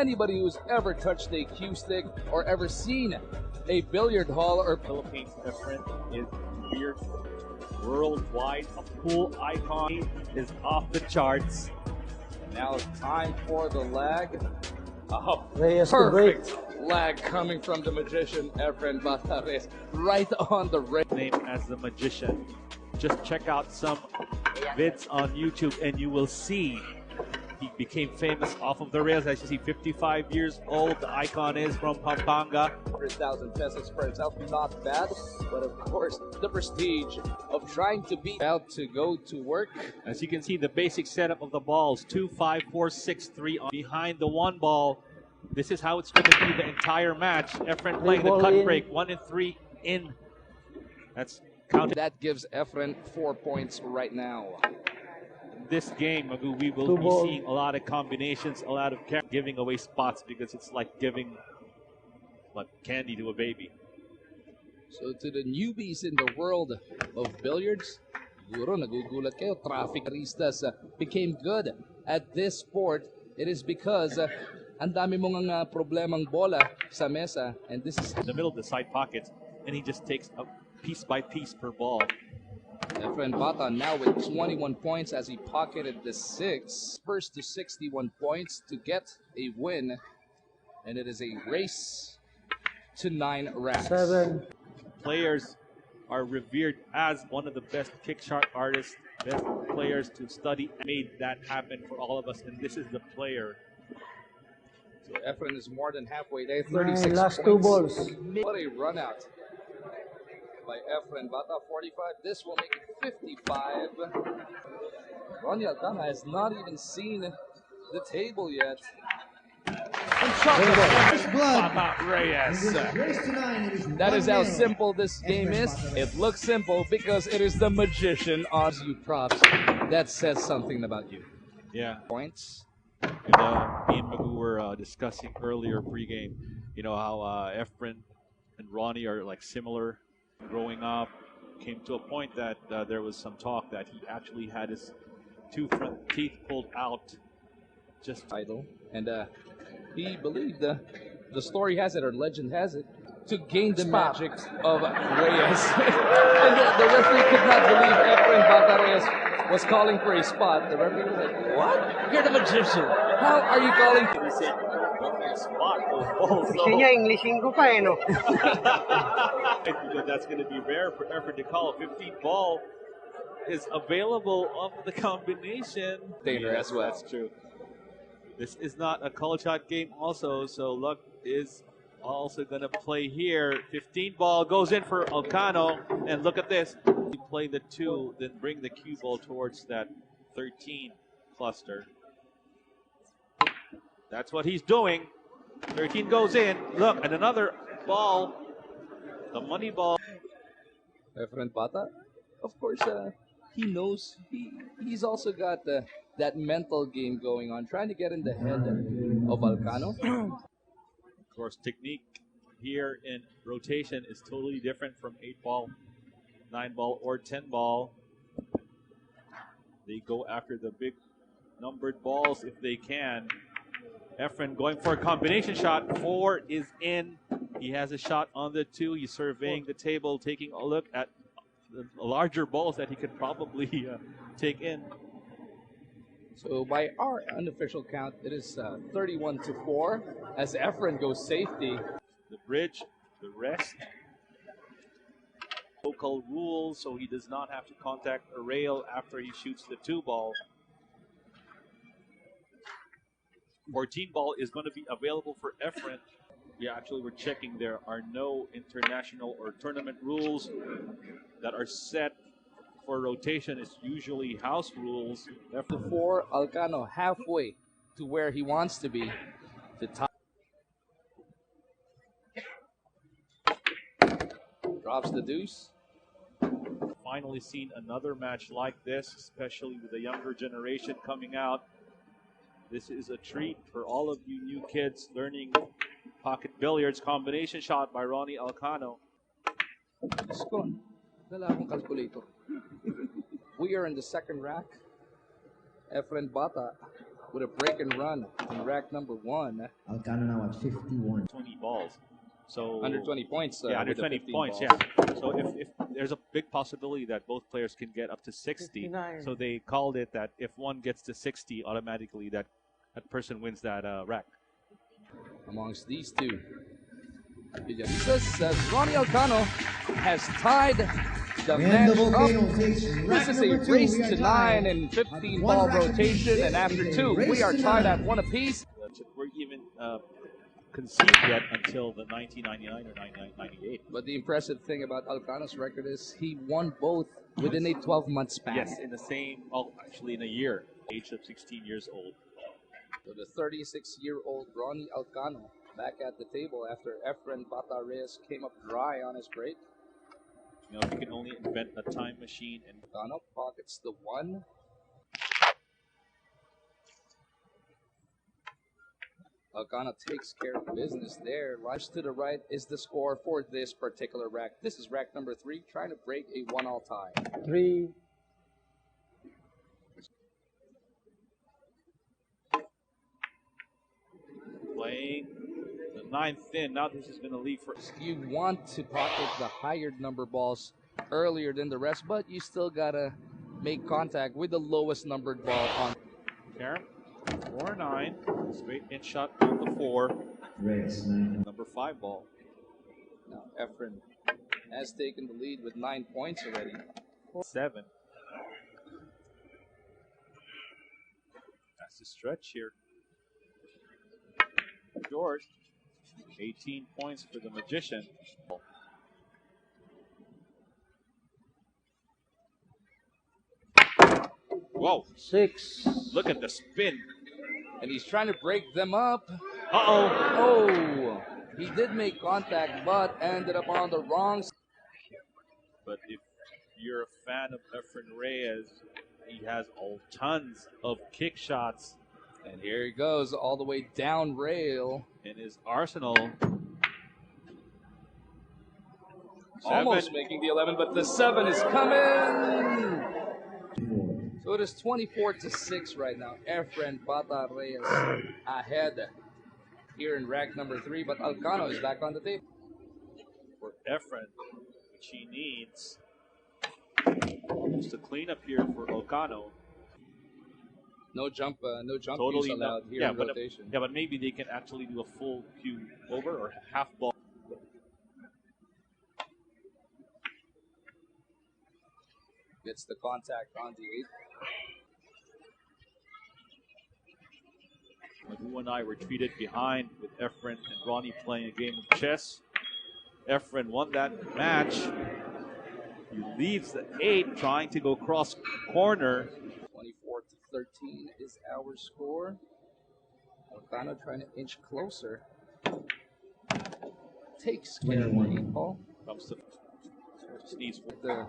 anybody who's ever touched a cue stick or ever seen a billiard hall or Philippines, Efren is weird worldwide. A pool icon is off the charts. now time for the lag. Oh, Reyes perfect lag coming from the magician Efren Bata right on the rail. Name as the magician. Just check out some vids on YouTube and you will see he became famous off of the rails. As you see, 55 years old. The icon is from Pampanga. 100,000 pesos for itself, not bad. But of course, the prestige of trying to be out to go to work. As you can see, the basic setup of the balls: 2, 5, 4, 6, 3 on behind the one ball. This is how it's going to be the entire match. Efren playing the cut break, 1 and 3 in. That's counted. That gives Efren 4 points right now. This game, Magu, we will be seeing a lot of combinations, a lot of giving away spots because it's like giving candy to a baby. So to the newbies in the world of billiards, siguro nagugulat kayo, traffic aristas became good at this sport. It is because ang dami mong problemang bola sa mesa, and this is in the middle of the side pockets, and he just takes a piece by piece per ball. Efren Bata now with 21 points as he pocketed the 6. First to 61 points to get a win. And it is a race to 9 racks. 7. Players are revered as one of the best kick shot artists, best players to study. Made that happen for all of us, and this is the player. So Efren is more than halfway there, 36 last points. 2 balls. What a run out by Efren Bata, 45. This will make it 55. Ronie Alcano has not even seen the table yet. And shot Bata Reyes. That is how simple this game is. It looks simple because it is the magician on you props. That says something about you. Yeah. Points. And, me and Magu were discussing earlier pregame, you know, how Efren and Ronie are like similar. Growing up, came to a point that there was some talk that he actually had his 2 front teeth pulled out. Just Idol, and he believed the story has it, or legend has it, to gain the magic of Reyes. And the referee could not believe Efren Bata Reyes was calling for a spot. The referee was like, "What? You're the magician. How are you calling for a spot?" Englishing ko pa eh, no? That's going to be rare for Efren to call. 15 ball is available on the combination. As well. That's true. This is not a college shot game also, so luck is also going to play here. 15 ball goes in for Alcano, and look at this. You play the 2, then bring the cue ball towards that 13 cluster. That's what he's doing. 13 goes in. Look, and another ball. The money ball. Efren Bata, of course, he knows he's also got that mental game going on, trying to get in the head of Alcano. Of course, technique here in rotation is totally different from 8 ball, 9 ball, or 10 ball. They go after the big numbered balls if they can. Efren going for a combination shot. 4 is in. He has a shot on the 2. He's surveying the table, taking a look at the larger balls that he could probably take in. So by our unofficial count, it is 31-4 as Efren goes safety. The bridge, the rest. Local rules, so he does not have to contact a rail after he shoots the 2 ball. 14 ball is going to be available for Efren. Yeah, actually, we're checking. There are no international or tournament rules that are set for rotation. It's usually house rules. For Alcano, halfway to where he wants to be. The top drops the deuce. Finally seen another match like this, especially with the younger generation coming out. This is a treat for all of you new kids learning pocket billiards. Combination shot by Ronie Alcano. Dala akong calculator. We are in the second rack. Efren Bata with a break and run in rack number 1. Alcano now at 51. 20 balls. So Under 20 points. yeah, under with the 20 15 points, balls. yeah. So if there's a big possibility that both players can get up to 60. 59. So they called it that if one gets to 60, automatically that person wins that rack. Amongst these two, Villalista says Ronie Alcano has tied the match up. This is a race to 9 and 15 ball rotation, and after 2, we are tied at 1 apiece. We're even conceived yet until the 1999 or 1998. But the impressive thing about Alcano's record is he won both within a 12-month span. Yes, in the same, well, actually in a year, age of 16 years old. So the 36-year-old Ronie Alcano back at the table after Efren Bata Reyes came up dry on his break. You know, if you can only invent a time machine and Alcano pockets the 1. Alcano takes care of business there. Lives to the right is the score for this particular rack. This is rack number 3, trying to break a 1-all tie. 3. playing the 9th in. Now this is going to leave for. You want to pocket the higher number balls earlier than the rest, but you still gotta make contact with the lowest numbered ball on. Karen, 4-9, straight in shot on the 4. Reyes, Number 5 ball. Now Efren has taken the lead with 9 points already. 7. That's the stretch here. George, 18 points for the Magician. Whoa. 6. Look at the spin. And he's trying to break them up. Uh-oh. Oh, he did make contact, but ended up on the wrong side. But if you're a fan of Efren Reyes, he has tons of kick shots. And here he goes, all the way down rail. In his arsenal. Almost making the 11, but the 7 is coming. So it is 24-6 right now. Efren Bata Reyes ahead here in rack number 3, but Alcano is back on the table. For Efren, which he needs. Just a cleanup here for Alcano. No jump Totally use allowed here in rotation. But maybe they can actually do a full cue over or half ball. Gets the contact on the 8. Magoo and I were treated behind with Efren and Ronie playing a game of chess. Efren won that match. He leaves the 8, trying to go cross corner. 24-13 is our score. Alcano trying to inch closer. Takes care of the 8 ball. Comes to just needs The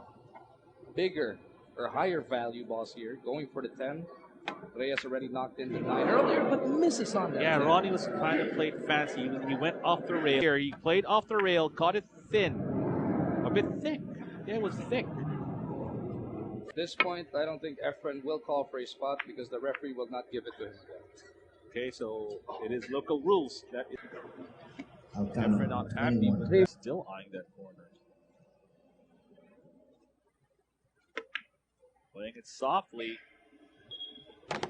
bigger or higher value balls here, going for the 10. Reyes already knocked in the 9 earlier, but misses on that. Yeah, 10. Ronie was kind of played fancy. He went off the rail. Here, he played off the rail, caught it thin. A bit thick. Yeah, it was thick. At this point, I don't think Efren will call for a spot because the referee will not give it to him again. Okay, so it is local rules. That is Alcano, Efren not happy, but 21. they're still eyeing that corner. Playing it softly.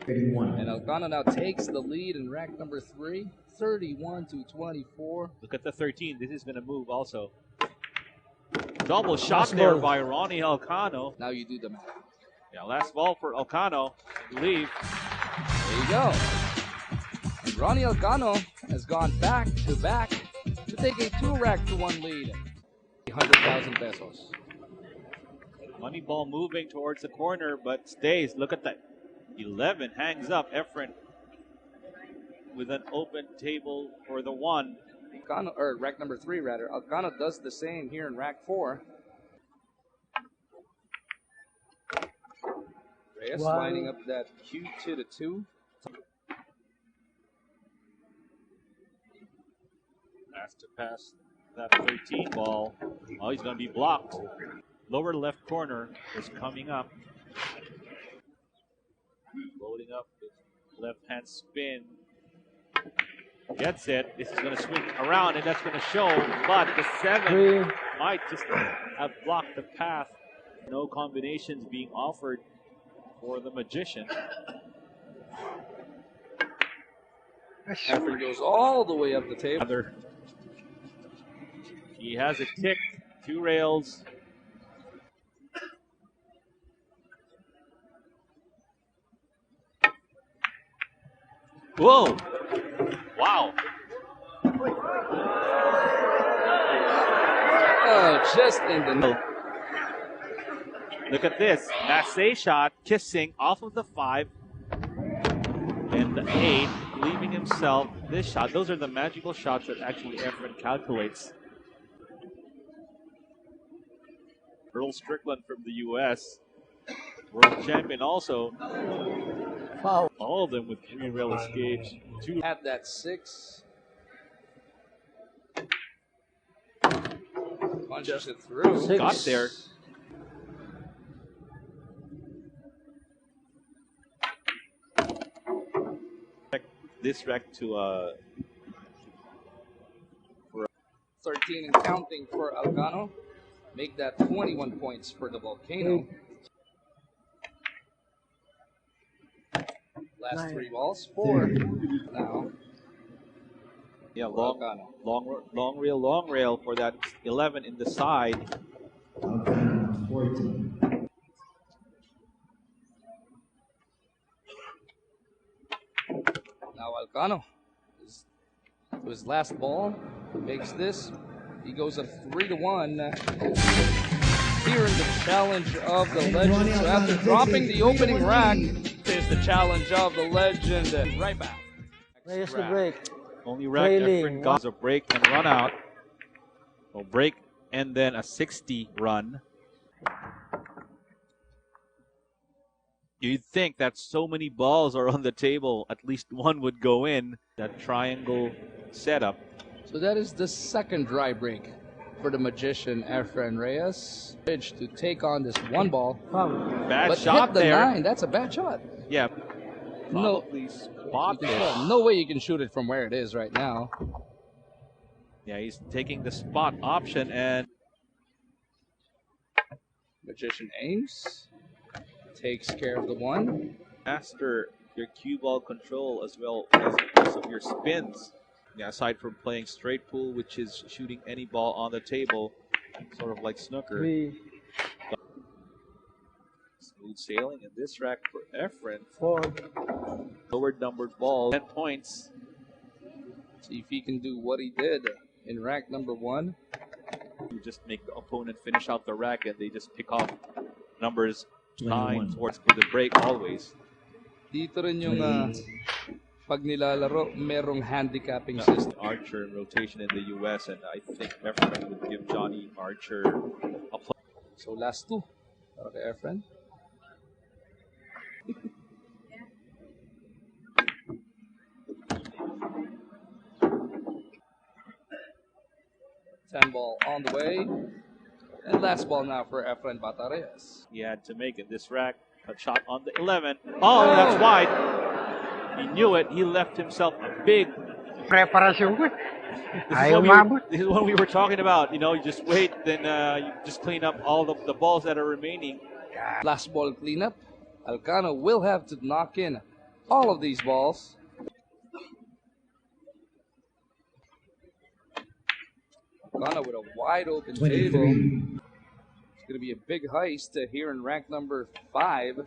31. And Alcano now takes the lead in rack number 3, 31-24. Look at the 13. This is going to move also. Double shot there by Ronie Alcano. Now you do the math. Yeah, last ball for Alcano, I believe. There you go. And Ronie Alcano has gone back to back to take a 2-rack-to-1 lead. 100,000 pesos. Money ball moving towards the corner, but stays. Look at that. 11 hangs up. Efren with an open table for the 1. Alcano, or rack number 3 rather. Alcano does the same here in rack 4. Reyes lining up that Q to the 2. Has to pass that 13 ball. Oh, he's going to be blocked. Lower left corner is coming up. Loading up with Left hand spin. Gets it. This is going to swing around, and that's going to show. But the 7 might just have blocked the path. No combinations being offered for the magician. Efren goes all the way up the table. He has a tick, 2 rails. Whoa! Wow! Oh, just in the middle. Look at this. That's a shot, kissing off of the 5 and the 8, leaving himself this shot. Those are the magical shots that actually Efren calculates. Earl Strickland from the U.S., world champion also. Foul. All of them with 3 rail escapes. 2 At that 6. Punches it through. 6. got there. This wreck to 13 and counting for Alcano. Make that 21 points for the Volcano. Last 9. 3 balls. 4 now. yeah, Alcano. long rail for that 11 in the side. Alcano 14. Now Alcano is to his last ball. Makes this. He goes up 3-1. Here in the challenge of the legend. So after dropping the opening rack, is the challenge of the legend. Right back. Reyes to break. Only rack Trailing. Efren got a break and run out. So break and then a 60 run. You'd think that so many balls are on the table, at least one would go in. That triangle setup. So that is the second dry break for the magician Efren Reyes. To take on this 1 ball. Foul. Bad But shot hit the there. 9. That's a bad shot. Yeah. No, Probably spot you this. can tell, no way you can shoot it from where it is right now. Yeah, he's taking the spot option and Magician aims. Takes care of the 1. master your cue ball control as well as also your spins. Yeah, aside from playing straight pool, which is shooting any ball on the table, sort of like snooker. 3. Smooth sailing in this rack for Efren. 4. Lower numbered ball, 10 points. See if he can do what he did in rack number 1. You just make the opponent finish out the rack and they just pick off numbers 9 21. towards for the break always. Dito rin yung 28. pag nilalaro, merong handicapping system. Archer in rotation in the U.S. and I think Efren would give Johnny Archer a play. So last 2 para kay Efren. Ten ball on the way. And last ball now for Efren Bata Reyes. He had to make it this rack. A shot on the 11. Oh, that's wide. He knew it. He left himself a big. Preparasyon ko. This is what we were talking about. You know, you just wait, then you just clean up all the balls that are remaining. Last ball cleanup. Alcano will have to knock in all of these balls. Alcano with a wide open table. 23. It's going to be a big heist here in rack number 5.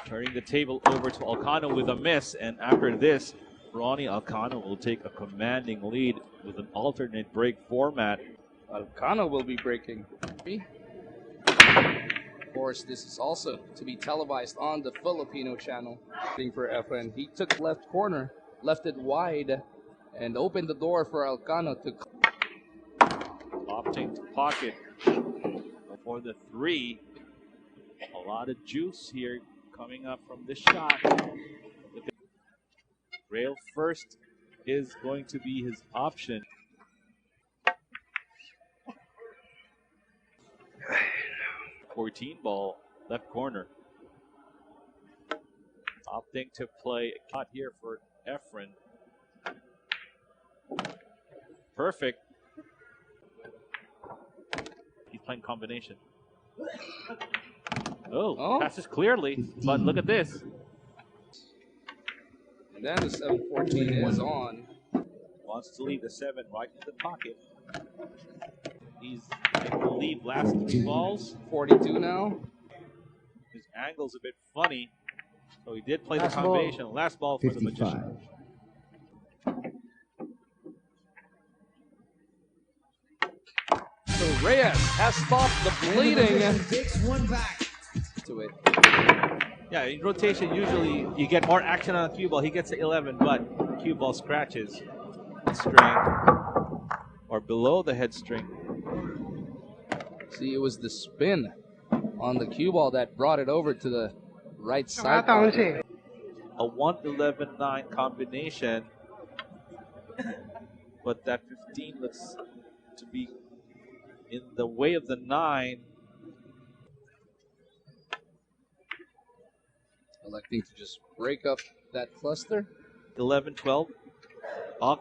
Turning the table over to Alcano with a miss. And after this, Ronie Alcano will take a commanding lead with an alternate break format. Alcano will be breaking. Of course, this is also to be televised on the Filipino channel. For Efren, he took left corner, left it wide, and opened the door for Alcano to. Opting to pocket for the 3. A lot of juice here coming up from this shot. Rail first is going to be his option. .14 ball, left corner. Opting to play a cut here for Efren. Perfect. He's playing combination. Oh, passes clearly, but look at this. And then the 714 is on. Wants to leave the 7 right in the pocket. He's, I believe, last 3 balls. 42 now. His angle's a bit funny, so he did play the combination. Last ball for the Magician. So Reyes has stopped the bleeding. Takes one back. To it. Yeah, in rotation, usually you get more action on a cue ball. He gets to 11, but cue ball scratches the string or below the head string. See, it was the spin on the cue ball that brought it over to the right side. A 1-11-9 combination, but that 15 looks to be in the way of the 9. Electing to just break up that cluster. 11-12.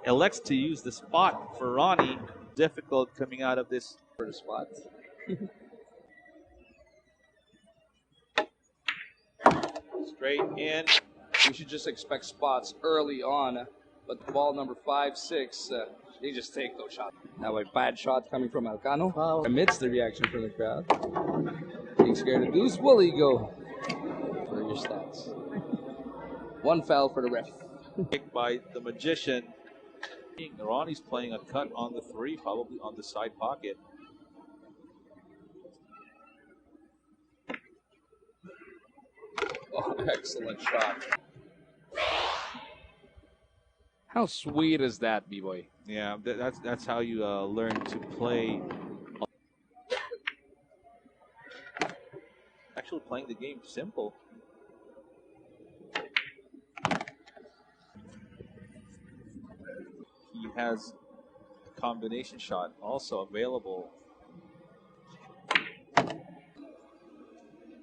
Elects to use the spot for Ronie. Difficult coming out of this for the spot. Straight in. We should just expect spots early on, but ball number 5, 6, they just take those shots. Now a bad shot coming from Alcano. Wow. Amidst the reaction from the crowd. Being scared of deuce, will he go for your stats? 1 foul for the ref. Kicked by the Magician. Ronie's playing a cut on the 3, probably on the side pocket. Oh, excellent shot. How sweet is that, B-boy? Yeah, that's how you learn to play. Actually playing the game simple. He has a combination shot also available.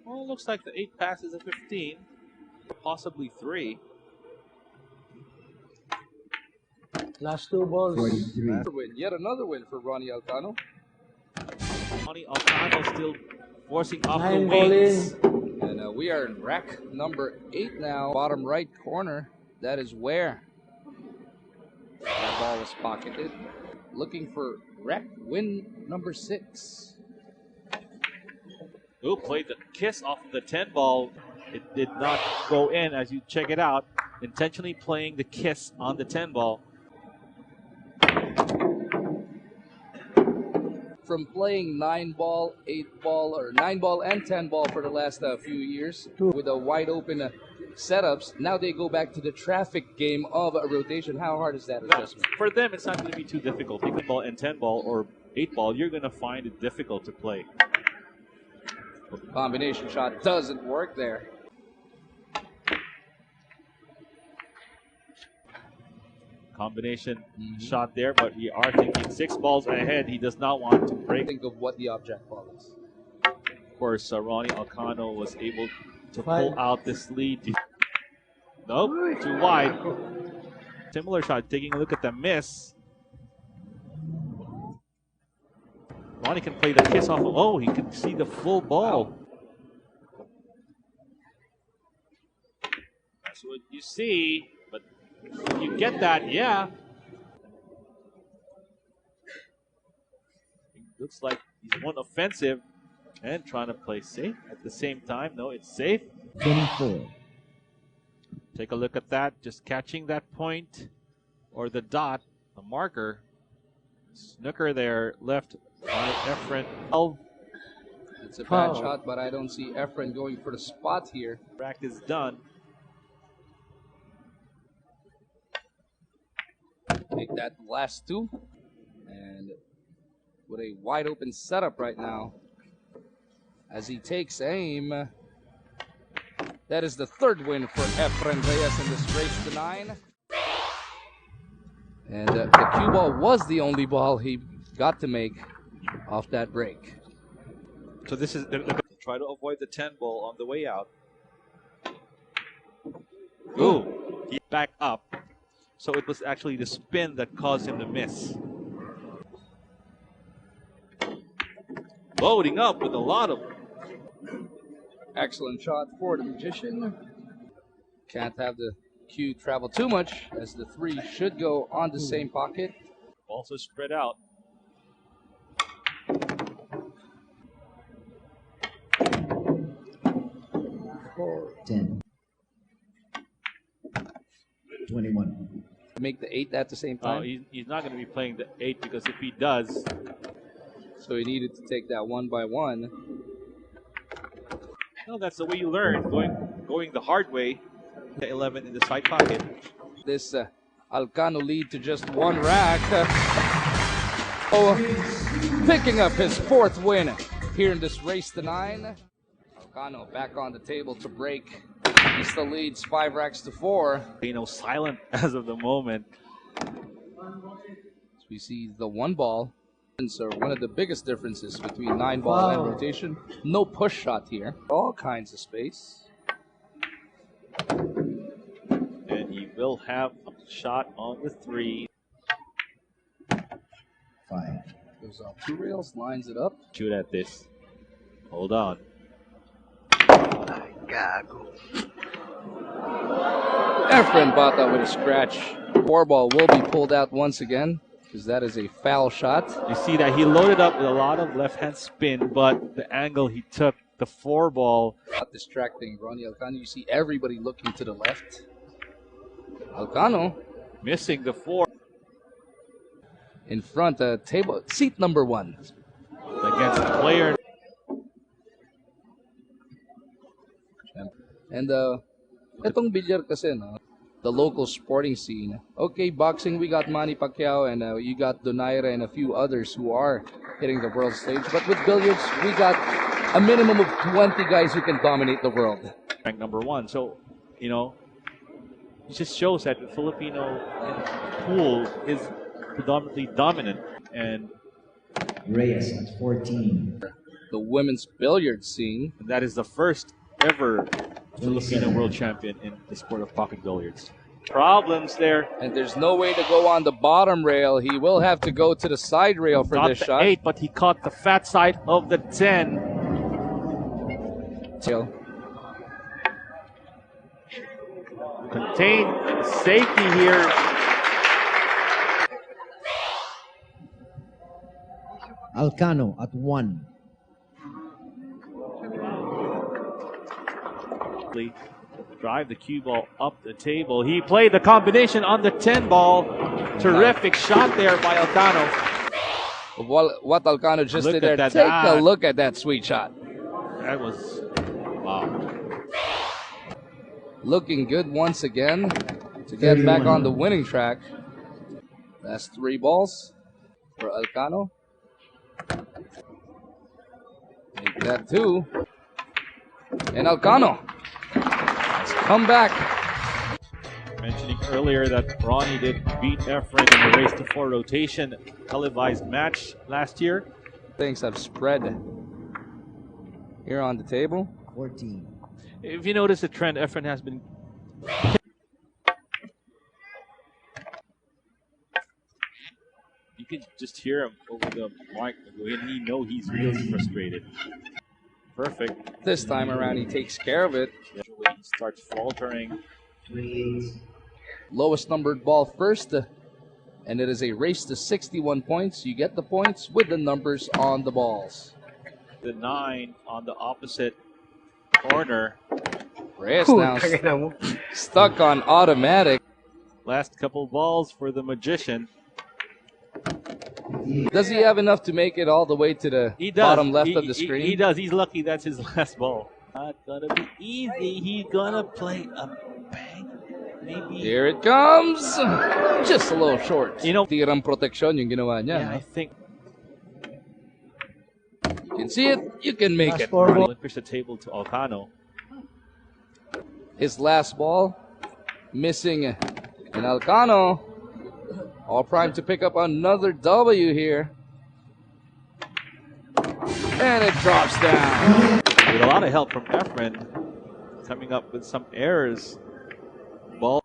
Well, it looks like the 8 passes at 15, possibly 3. Last 2 balls. 43. Yet another win for Ronie Alcano. Ronie Alcano still forcing off the 9 ball wings. in. And we are in rack number 8 now. Bottom right corner. That is where that ball was pocketed. Looking for rack win number 6. Who played the kiss off of the 10 ball. It did not go in as you check it out. Intentionally playing the kiss on the 10 ball. From playing 9 ball, 8 ball, or 9 ball and 10 ball for the last few years with a wide open setups, now they go back to the traffic game of a rotation. How hard is that adjustment? For them, it's not going to be too difficult. 8 ball and 10 ball or 8 ball, you're going to find it difficult to play. Combination shot doesn't work there. Combination shot there, but we are thinking 6 balls ahead. He does not want to break. Think of what the object ball is. Of course, Ronie Alcano was able to pull out this lead. Nope, too wide. Similar shot, taking a look at the miss. Ronie can play the kiss off. Oh, he can see the full ball. That's what you see, but you get that, yeah. It looks like he's one offensive and trying to play safe at the same time. No, it's safe. 24. Take a look at that. Just catching that point or the dot, the marker. Snooker there, left by Efren. Oh, it's a bad shot, but I don't see Efren going for the spot here. Practice done. Take that last 2. And with a wide open setup right now. As he takes aim. That is the 3rd win for Efren Reyes in this race to 9. And the cue ball was the only ball he got to make off that break. So this is, they're going to try to avoid the 10 ball on the way out. He back up. So it was actually the spin that caused him to miss. Loading up with a lot of... Excellent shot for the Magician. Can't have the cue travel too much, as the 3 should go on the same pocket. Also spread out. Four. 10. 21. Make the 8 at the same time. He's not going to be playing the 8 because if he does... So he needed to take that 1 by 1. No, that's the way you learn, going the hard way. The 11 in the side pocket. This Alcano lead to just 1 rack. Picking up his 4th win here in this race to 9. Alcano back on the table to break. He still leads 5 racks to 4. Silent as of the moment. So we see the 1 ball. So one of the biggest differences between 9 ball and rotation. No push shot here. All kinds of space. And he will have a shot on the 3. 5. Goes off 2 rails, lines it up. Shoot at this. Hold on. Efren Bata with a scratch. 4 ball will be pulled out once again, because that is a foul shot. You see that he loaded up with a lot of left-hand spin, but the angle he took, the 4 ball. Not distracting Ronie Alcano. You see everybody looking to the left. Alcano Missing the 4. in front, table seat number 1. Against the player. And itong bilyar kasi, no, the local sporting scene. Okay, boxing, we got Manny Pacquiao and you got Donaire and a few others who are hitting the world stage. But with billiards, we got a minimum of 20 guys who can dominate the world. Ranked number 1. So, you know, it just shows that the Filipino pool is predominantly dominant. And Reyes at 14. The women's billiard scene. that is the first ever Filipino world champion in the sport of pocket billiards. Problems there. And there's no way to go on the bottom rail. He will have to go to the side rail for Not this the shot. 8, but he caught the fat side of the 10. Contained safety here. Alcano at 1. Drive the cue ball up the table. He played the combination on the 10 ball. Terrific shot there by Alcano. What Alcano just Look did there. at that. Take a look at that sweet shot. That was, wow. Looking good once again to get back on the winning track. That's 3 balls for Alcano. Make that 2. And Alcano has come back. Mentioning earlier that Ronie did beat Efren in the race to 4 rotation televised match last year. Things have spread here on the table. 14. If you notice the trend, Efren has been... You can just hear him over the mic, and he know he's really frustrated. Perfect. This time around, he takes care of it. Usually he starts faltering. 3. Lowest numbered ball first. And it is a race to 61 points. You get the points with the numbers on the balls. The 9 on the opposite corner. Reyes now stuck on automatic. Last couple balls for the Magician. Does he have enough to make it all the way to the bottom left of the screen? He does. He's lucky that's his last ball. Not gonna be easy. He's gonna play a bang. Maybe. Here it comes. Just a little short. You know, tirang protection yung ginawa niya. yeah, I think You can see it. You can make it. relinquish the table to Alcano. His last ball missing. And Alcano all primed to pick up another W here. And it drops down. With a lot of help from Efren, coming up with some errors. Ball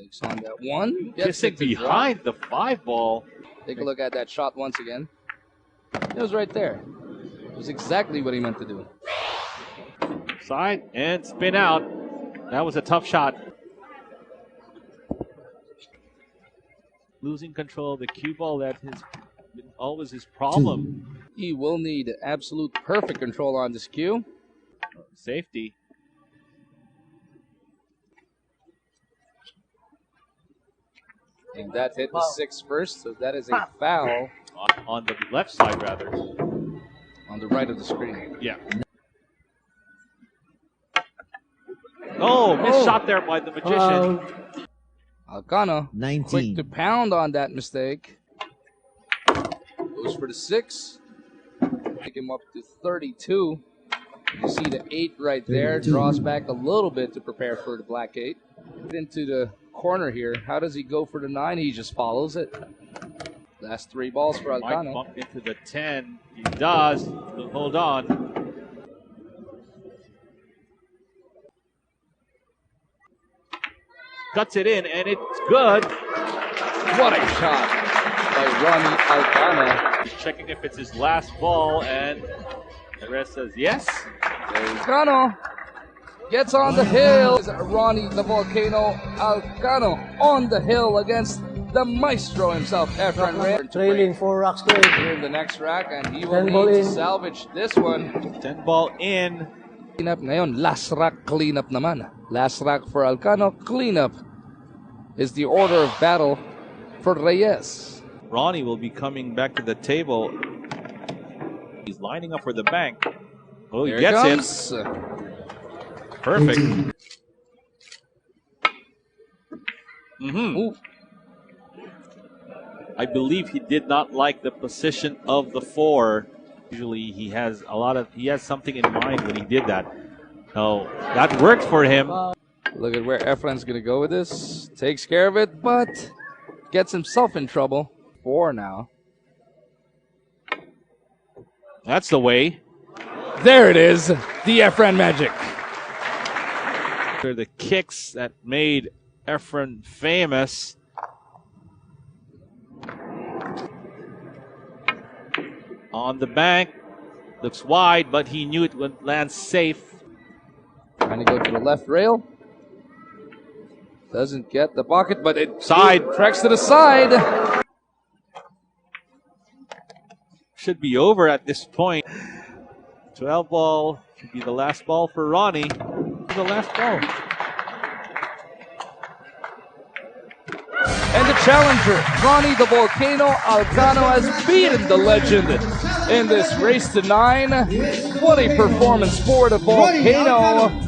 Takes on that one. Gets it behind the 5 ball. Take a look at that shot once again. It was right there. It was exactly what he meant to do. Side and spin out. That was a tough shot. Losing control of the cue ball, that has been always his problem. He will need absolute perfect control on this cue. Safety. And that hit the 6 first, so that is a foul. On the left side, rather. On the right of the screen. Yeah. Oh, missed shot there by the magician. Alcano, 19. quick to pound on that mistake. Goes for the 6. Take him up to 32. You see the 8 right there. 32. Draws back a little bit to prepare for the black 8. Into the corner here. How does he go for the 9? He just follows it. Last 3 balls for Might Alcano. bump into the 10. He does. Hold on. Cuts it in, and it's good. What a shot by Ronie Alcano. He's checking if it's his last ball, and the rest says yes. Alcano gets on the hill. Ronie the Volcano Alcano on the hill against the maestro himself, Efren Reyes. Trailing 4 racks to 8. In the next rack, and he will 10 ball need to in. salvage this one. 10 ball in. Cleanup ngayon, last rack cleanup naman. Last rack for Alcano, cleanup is the order of battle for Reyes. Ronie will be coming back to the table. He's lining up for the bank. Oh, he There gets it. it. Perfect. Ooh. I believe he did not like the position of the 4. Usually he has something in mind when he did that. So that worked for him. Look at where Efren's going to go with this. Takes care of it, but gets himself in trouble. 4 now. That's the way. There it is. The Efren magic. They're the kicks that made Efren famous. On the bank. Looks wide, but he knew it would land safe. Trying to go to the left rail. Doesn't get the bucket, but it tracks to the side. Should be over at this point. 12 ball should be the last ball for Ronie. The last ball. And the challenger, Ronie the Volcano Alcano, has beaten the legend in this race to 9. What a performance for the Volcano.